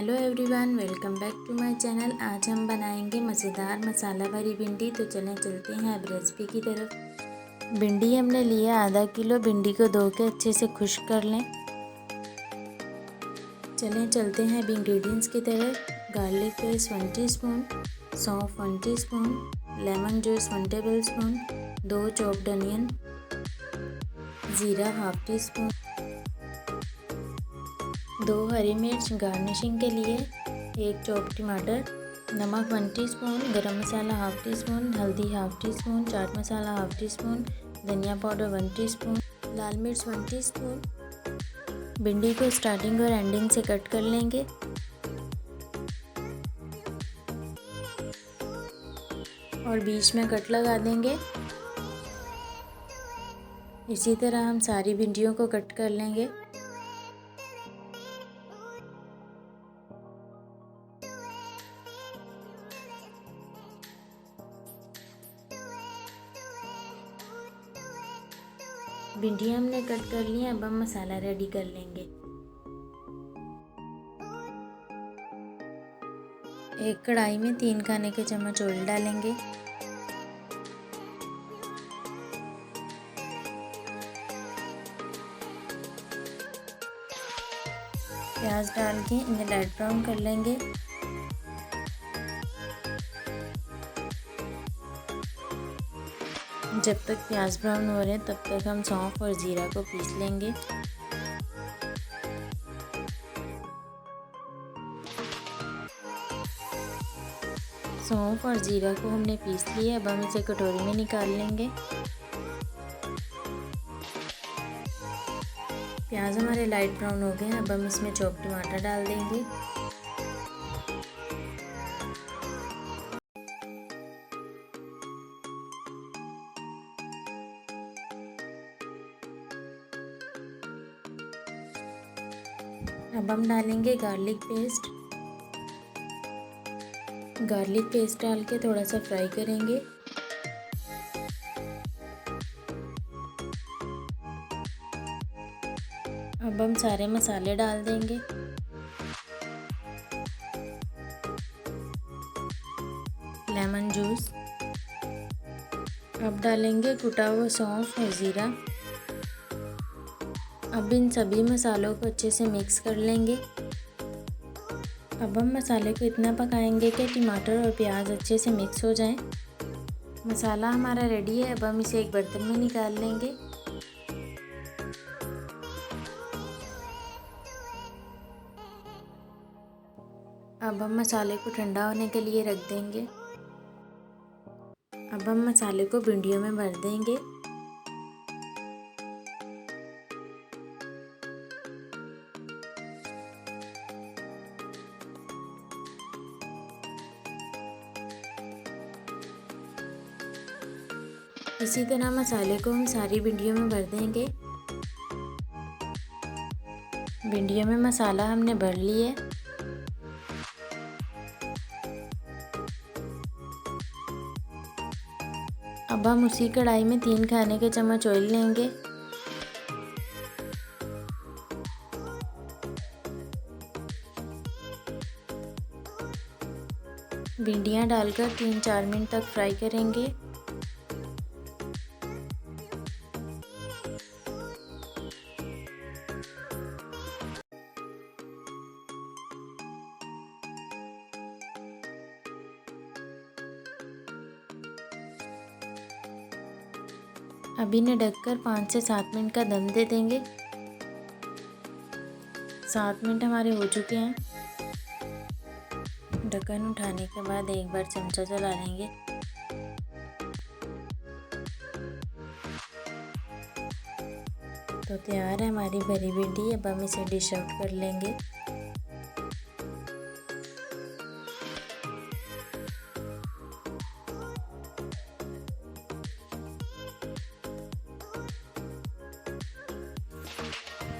Hello everyone, welcome back to my channel. आज हम बनाएंगे मज़ेदार मसाला भरी भिंडी। तो चलें चलते हैं अब रेसिपी की तरफ। भिंडी हमने लिया आधा किलो। भिंडी को धो के अच्छे से खुश्क कर लें। चलें चलते हैं अब इंग्रेडिएंट्स की तरफ। गार्लिक पेस्ट 1 टीस्पून, सौंफ 1 teaspoon, lemon juice 1 tablespoon, 2 chopped onion, ज़ीरा हाफ टी स्पून, 2 हरी मिर्च गार्निशिंग के लिए, 1 चॉप्ड टमाटर, नमक 1 टीस्पून, गरम मसाला हाफ टी स्पून, हल्दी half tea spoon, chaat masala half tea spoon, धनिया पाउडर 1 टीस्पून, लाल मिर्च 1 टीस्पून। भिंडी को स्टार्टिंग और एंडिंग से कट कर लेंगे। और बीच में कट लगा देंगे। इसी तरह हम सारी भिंडियों को कट कर लेंगे। भिंडियाँ हमने कट कर ली। अब हम मसाला रेडी कर लेंगे। एक कढ़ाई में 3 खाने के चम्मच ऑयल डालेंगे। प्याज डाल के इन्हें लाइट ब्राउन कर लेंगे। जब तक प्याज ब्राउन हो रहे हैं तब तक हम सौंफ और ज़ीरा को पीस लेंगे। सौंफ और ज़ीरा को हमने पीस लिया। अब हम इसे कटोरी में निकाल लेंगे। प्याज हमारे लाइट ब्राउन हो गए हैं। अब हम इसमें चॉप टमाटर डाल देंगे। अब हम डालेंगे गार्लिक पेस्ट। गार्लिक पेस्ट डाल के थोड़ा सा फ्राई करेंगे। अब हम सारे मसाले डाल देंगे। Lemon juice. अब डालेंगे कुटा हुआ सौंफ और ज़ीरा। अब इन सभी मसालों को अच्छे से मिक्स कर लेंगे। अब हम मसाले को इतना पकाएंगे कि टमाटर और प्याज अच्छे से मिक्स हो जाएं। मसाला हमारा रेडी है। अब हम इसे एक बर्तन में निकाल लेंगे। अब हम मसाले को ठंडा होने के लिए रख देंगे। अब हम मसाले को भिंडियों में भर देंगे। इसी तरह मसाले को हम सारी भिंडियों में भर देंगे। भिंडियों में मसाला हमने भर लिया। अब हम उसी कढ़ाई में 3 खाने के चम्मच ऑयल लेंगे। भिंडियाँ डालकर 3-4 मिनट तक फ्राई करेंगे। अब इन्हें ढककर 5 से 7 मिनट का दम दे देंगे। 7 मिनट हमारे हो चुके हैं। ढक्कन उठाने के बाद एक बार चमचा चला लेंगे। तो तैयार है हमारी भरी भिंडी। अब हम इसे डिश आउट कर लेंगे।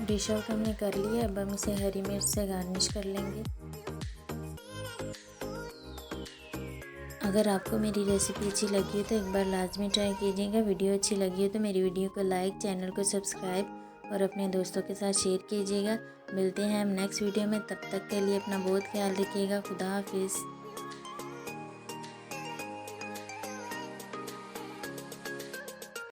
डिश आउट हमने कर लिया। अब हम इसे हरी मिर्च से गार्निश कर लेंगे। अगर आपको मेरी रेसिपी अच्छी लगी हो तो एक बार लाजमी ट्राई कीजिएगा। वीडियो अच्छी लगी हो तो मेरी वीडियो को लाइक, चैनल को सब्सक्राइब और अपने दोस्तों के साथ शेयर कीजिएगा। मिलते हैं हम नेक्स्ट वीडियो में, तब तक के लिए अपना बहुत ख्याल रखिएगा। खुदा हाफिज़।